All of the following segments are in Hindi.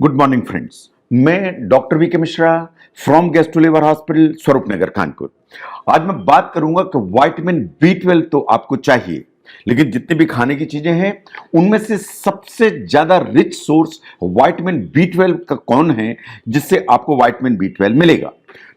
Good morning friends. मैं doctor V K Mishra from gastro liver hospital Swaroop Nagar Kanpur. आज मैं बात करूंगा कि विटामिन बी 12 तो आपको चाहिए, लेकिन जितनी भी खाने की चीजें हैं उनमें से सबसे ज्यादा रिच सोर्स विटामिन बी 12 का कौन है जिससे आपको विटामिन बी 12 मिलेगा।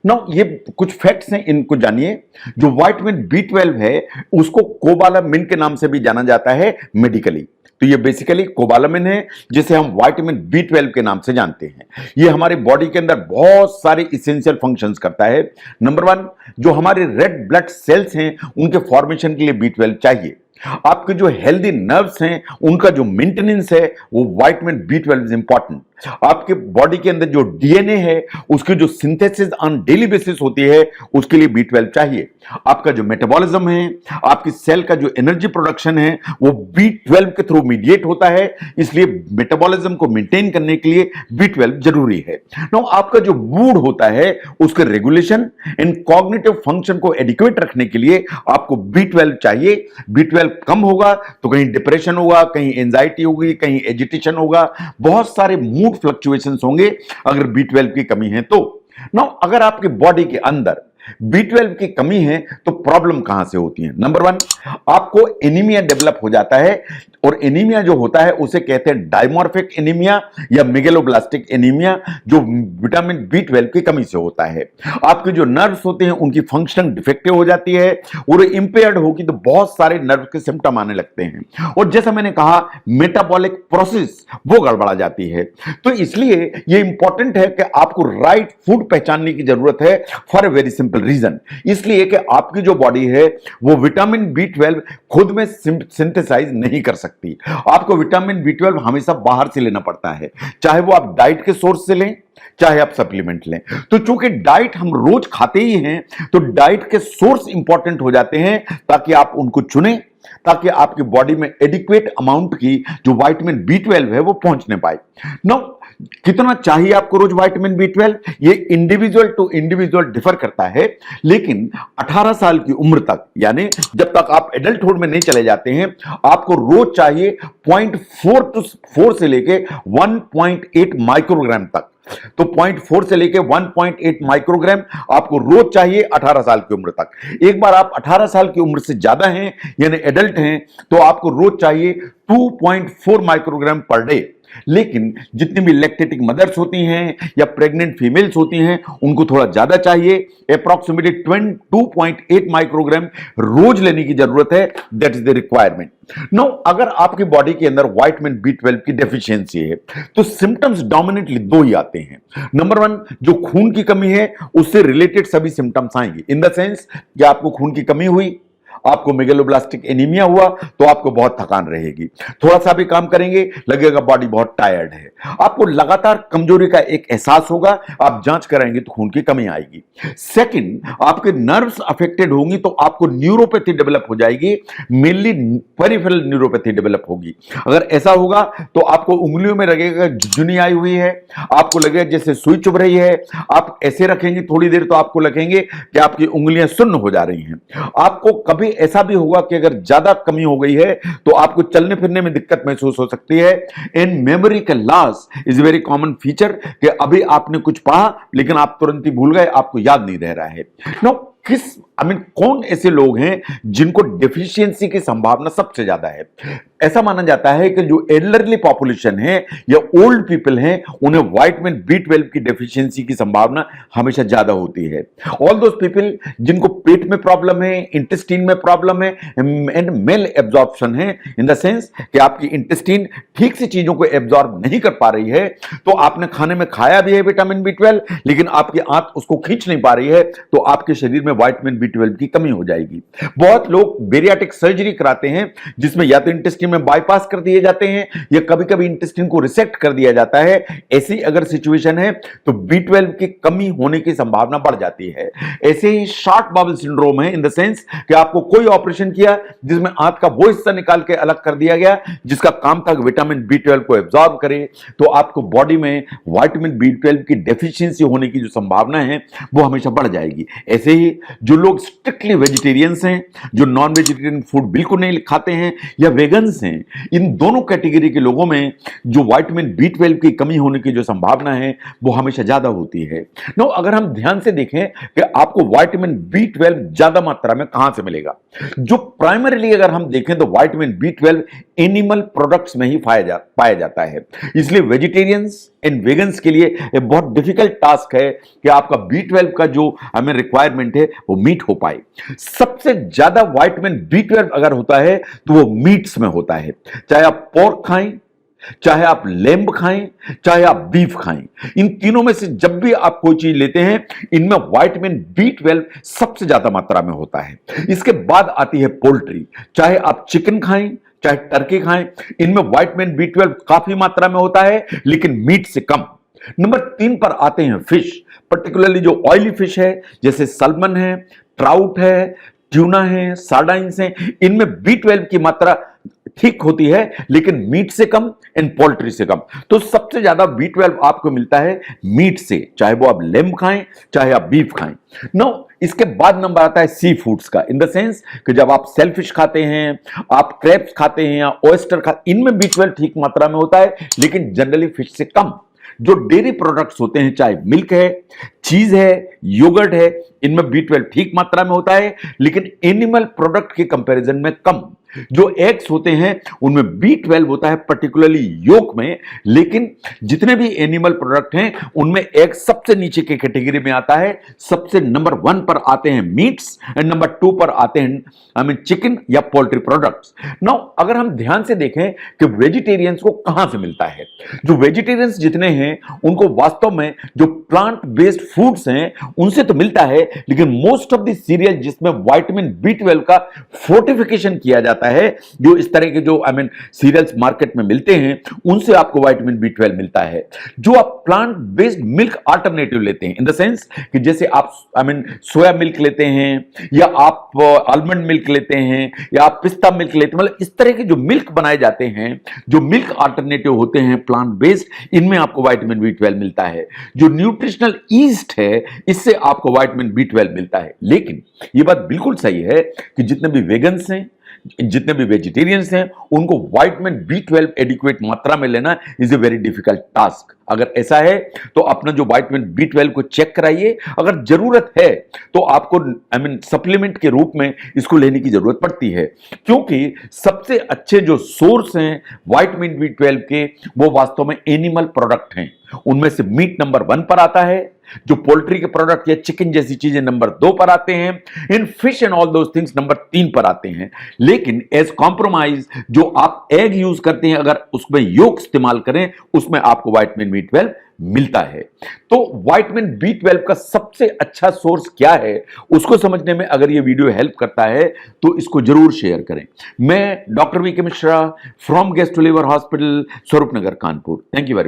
ना ये कुछ फैक्ट्स हैं, इनको जानिए। जो विटामिन बी 12 है उसको कोबालामिन के नाम से भी जाना जाता है मेडिकली। तो ये बेसिकली कोबालामिन है जिसे हम विटामिन बी 12 के नाम से जानते हैं। ये हमारे बॉडी के अंदर बहुत सारे इसेंशियल फंक्शंस करता है। नंबर 1, जो हमारे रेड ब्लड सेल्स हैं उनके फॉर्मेशन के लिए बी 12 चाहिए। आपके जो हेल्दी नर्व्स हैं उनका जो मेंटेनेंस है वो विटामिन बी 12 इज इंपॉर्टेंट। आपके बॉडी के अंदर जो डीएनए है उसकी जो सिंथेसिस ऑन डेली बेसिस होती है उसके लिए बी 12 चाहिए। आपका जो मेटाबॉलिज्म है, आपकी सेल का जो एनर्जी प्रोडक्शन है वो बी 12 के थ्रू मीडिएट होता है, इसलिए मेटाबॉलिज्म को मेंटेन करने के लिए बी 12 जरूरी है। नो, आपका जो मूड होता है उसके रेगुलेशन एंड कॉग्निटिव फंक्शन को एडिक्वेट रखने के लिए आपको बी 12 चाहिए। बी 12 कम होगा तो कहीं डिप्रेशन होगा, कहीं एंजाइटी होगी, कहीं एजिटेशन होगा, बहुत सारे मूड फ्लक्चुएशंस होंगे अगर बी 12 की कमी है तो। ना, अगर आपकी बॉडी के अंदर बी 12 की कमी है तो प्रॉब्लम कहां से होती है। नंबर 1, आपको एनीमिया डेवलप हो जाता है, और एनीमिया जो होता है उसे कहते हैं डायमॉर्फिक एनीमिया या मेगेलोब्लास्टिक एनीमिया, जो विटामिन बी 12 की कमी से होता है। आपके जो नर्व्स होते हैं उनकी फंक्शनिंग डिफेक्टिव हो जाती है और इंपेयर्ड होगी तो बहुत सारे नर्व के सिम्टम आने लगते हैं, और जैसा मैंने कहा मेटाबॉलिक प्रोसेस वो गड़बड़ा जाती है। तो इसलिए ये इंपॉर्टेंट है कि आपको राइट फूड पहचानने की जरूरत है for a very simple reason. इसलिए कि आपकी जो बॉडी है वो विटामिन बी 12 खुद में सिंथेसाइज नहीं कर सकती। आपको विटामिन बी 12 हमेशा बाहर से लेना पड़ता है, चाहे वो आप डाइट के सोर्स से लें चाहे आप सप्लीमेंट लें। तो चूंकि डाइट हम रोज खाते ही हैं तो डाइट के सोर्स इंपॉर्टेंट हो जाते हैं ताकि आप उनको चुनें, ताकि आपकी बॉडी में एडिक्वेट अमाउंट की जो विटामिन बी 12 है वो पहुंचने पाए। नो, कितना चाहिए आपको रोज विटामिन बी 12 ये इंडिविजुअल टू इंडिविजुअल डिफर करता है, लेकिन 18 साल की उम्र तक, यानी जब तक आप एडल्टहुड में नहीं चले जाते हैं, आपको रोज चाहिए 0.4 से लेके 1.8 माइक्रोग्राम तक। तो 0.4 से लेके 1.8 माइक्रोग्राम आपको रोज चाहिए 18 साल की उम्र तक। एक बार आप 18 साल की उम्र से ज्यादा हैं यानी एडल्ट हैं तो आपको रोज चाहिए 2.4 माइक्रोग्राम पर डे। लेकिन जितनी भी लैक्टेटिंग मदर्स होती हैं या प्रेग्नेंट फीमेल्स होती हैं उनको थोड़ा ज्यादा चाहिए, अप्रॉक्सीमेटली 2.8 माइक्रोग्राम रोज लेने की जरूरत है। That is the requirement. No, अगर आपकी बॉडी के अंदर विटामिन बी 12 की डेफिशिएंसी है तो सिम्टम्स डोमिनेटली 2 ही आते हैं। नंबर 1, जो खून की कमी है उससे रिलेटेड सभी सिम्टम्स आएंगे, इन द सेंस कि आपको खून की कमी हुई, आपको मेगेलोब्लास्टिक एनीमिया हुआ तो आपको बहुत थकान रहेगी, थोड़ा सा भी काम करेंगे लगेगा बॉडी बहुत टायर्ड है, आपको लगातार कमजोरी का एक एहसास होगा, आप जांच कराएंगे तो खून की कमी आएगी। सेकंड, आपके नर्व्स अफेक्टेड होंगी तो आपको न्यूरोपैथी डेवलप हो जाएगी, मेनली पेरिफेरल न्यूरोपैथी डेवलप होगी। अगर ऐसा होगा तो आपको उंगलियों में लगेगा झुनझुनी आई हुई है, आपको लगेगा जैसे सुई चुभ रही है, आप ऐसे रखेंगे थोड़ी देर तो आपको लगेंगे कि आपकी उंगलियां सुन्न हो जा रही हैं। आपको कभी ऐसा भी होगा कि अगर ज्यादा कमी हो गई है तो आपको चलने फिरने में दिक्कत महसूस हो सकती है। इन मेमोरी का loss is very common feature कि अभी आपने कुछ पढ़ा लेकिन आप तुरंत ही भूल गए, आपको याद नहीं रह रहा है। नो, कौन ऐसे लोग हैं जिनको डेफिशिएंसी की संभावना सबसे ज्यादा है। ऐसा माना जाता है कि जो एल्डरली पॉपुलेशन है या ओल्ड पीपल हैं उन्हें विटामिन बी 12 की डेफिशिएंसी की संभावना हमेशा ज्यादा होती है। ऑल दोस पीपल जिनको पेट में प्रॉब्लम है, इंटेस्टाइन में प्रॉब्लम है एंड मेल एब्जॉर्प्शन है, इन द सेंस कि आपकी इंटेस्टाइन ठीक से चीजों को एब्जॉर्ब नहीं कर पा रही है, तो आपने खाने में खाया भी है विटामिन बी 12 लेकिन आपकी आंत उसको खींच नहीं पा रही है, तो आपके शरीर में विटामिन बी 12 की कमी हो जाएगी। बहुत लोग बेरियाटिक सर्जरी कराते हैं जिसमें या तो इंटेस्टाइन में बाईपास कर दिए जाते हैं या कभी कभी इंटेस्टाइन को रिसेक्ट कर दिया जाता है। ऐसी अगर सिचुएशन है तो बी 12 की कमी होने की संभावना बढ़ जाती है। ऐसे ही शॉर्ट बाउल सिंड्रोम है, इन द सेंस कि आपको कोई ऑपरेशन किया जिसमें आंत का वो हिस्सा निकाल के अलग कर दिया गया जिसका काम था विटामिन बी 12 को एब्जॉर्ब करे, तो आपको बॉडी में विटामिन बी 12 की डेफिशिएंसी होने की जो संभावना है वो हमेशा बढ़ जाएगी। ऐसे ही जो लोग स्ट्रिक्टली वेजिटेरियंस हैं, जो नॉन वेजिटेरियन फूड बिल्कुल नहीं खाते हैं, या वेगन्स वेगन्स हैं, इन दोनों कैटेगरी के लोगों में जो विटामिन B12 की कमी होने की जो संभावना है वो हमेशा ज्यादा होती है। नो, अगर हम ध्यान से देखें कि आपको विटामिन B12 ज्यादा मात्रा में कहां से मिलेगा, जो प्राइमरीली अगर हम देखें तो विटामिन B12 एनिमल प्रोडक्ट्स में ही पाया जाता है। इसलिए वेजिटेरियंस एंड वेगन्स के लिए एक बहुत डिफिकल्ट टास्क है कि आपका B12 का जो हमें रिक्वायरमेंट है वो मीट हो पाए। सबसे ज्यादा विटामिन B12 अगर होता है तो वो मीट्स में होता है, चाहे आप पोर्क खाएं, चाहे आप लेम्ब खाएं, चाहे आप बीफ खाएं। इन तीनों में से जब भी आप कोई चीज लेते हैं, इनमें विटामिन B12 सबसे ज्यादा मात्रा में होता है। इसके बाद आती है पोल्ट्री, चाहे आप चिकन खाएं, चाहे टर्की खाएं, इनमें विटामिन B12 काफी मात्रा में होता है, लेकिन मीट से कम। नंबर 3 पर आते हैं फिश, पर्टिकुलरली जो ऑयली फिश है, जैसे सल्मन है, ट्राउट है, ट्यूना है, सार्डाइंस है, इनमें B12 की मात्रा ठीक होती है, लेकिन मीट से कम एंड पोल्ट्री से कम। तो सबसे ज्यादा B12 आपको मिलता है मीट से, चाहे वो आप लेम्ब खाएं, चाहे आप बीफ खाएं। नो, इसके बाद नंबर आता है सी फूड्स का, इन द सेंस कि जब आप सेलफिश खाते हैं, आप क्रैब्स खाते हैं या ऑयस्टर खाते, इनमें B12 ठीक मात्रा में होता है, लेकिन जनरली फिश से कम। जो डेयरी प्रोडक्ट्स होते हैं, चाहे मिल्क है, चीज है, योगर्ट है, इनमें B12 ठीक मात्रा में होता है, लेकिन एनिमल प्रोडक्ट के कंपैरिजन में कम। जो एग्स होते हैं उनमें B12 होता है, पर्टिकुलरली योक में, लेकिन जितने भी एनिमल प्रोडक्ट हैं उनमें एग सबसे नीचे के कैटेगरी में आता है। सबसे नंबर 1 पर आते हैं मीट्स एंड नंबर 2 पर आते हैं चिकन या पोल्ट्री प्रोडक्ट्स। नाउ अगर हम ध्यान से देखें कि वेजिटेरियंस को कहां से मिलता है, जो वेजिटेरियंस जितने हैं उनको वास्तव में जो प्लांट बेस्ड फूड्स हैं उनसे तो मिलता है, लेकिन मोस्ट ऑफ द सीरियल जिसमें विटामिन B12 का फोर्टिफिकेशन किया जाता है, जो इस तरह के जो सीरियल्स मार्केट में मिलते हैं, उनसे आपको विटामिन B12 मिलता है। जो आप प्लांट बेस्ड मिल्क अल्टरनेटिव लेते हैं, इन द सेंस कि जैसे आप सोया मिल्क लेते हैं, या आप आलमंड मिल्क लेते हैं, या आप पिस्ता मिल्क लेते हैं, मतलब इस तरह के जो मिल्क बनाए जाते हैं, जो मिल्क अल्टरनेटिव होते हैं प्लांट बेस्ड, इनमें आपको विटामिन B12 मिलता है। जो न्यूट्रिशनल ईस्ट है, इससे आपको विटामिन B12 मिलता है। लेकिन यह बात बिल्कुल सही है कि जितने भी वेगन्स हैं, जितने भी वेजिटेरियंस हैं, उनको विटामिन B12 एडिक्वेट मात्रा में लेना is a very difficult task. अगर ऐसा है तो अपना जो विटामिन B12 को चेक कराइए, अगर जरूरत है तो आपको सप्लीमेंट के रूप में इसको लेने की जरूरत पड़ती है, क्योंकि सबसे अच्छे जो सोर्स हैं विटामिन B12 के वो वास्तव में एनिमल प्रोडक्ट हैं। उनमें से मीट नंबर 1 पर आता है, जो पोल्ट्री के प्रोडक्ट या चिकन जैसी चीजें नंबर 2 पर आते हैं, in fish and all those things number 3 पर आते हैं। लेकिन एज कॉम्प्रोमाइज जो आप एग यूज करते हैं, अगर उसमें योक इस्तेमाल करें, उसमें आपको विटामिन B12 मिलता है। तो विटामिन B12 का सबसे अच्छा सोर्स क्या है, उसको समझने में अगर ये वीडियो हेल्प करता है तो इसको जरूर शेयर करें। मैं doctor VK Mishra from gastro liver hospital, Swaroop Nagar, Kanpur. Thank you very much.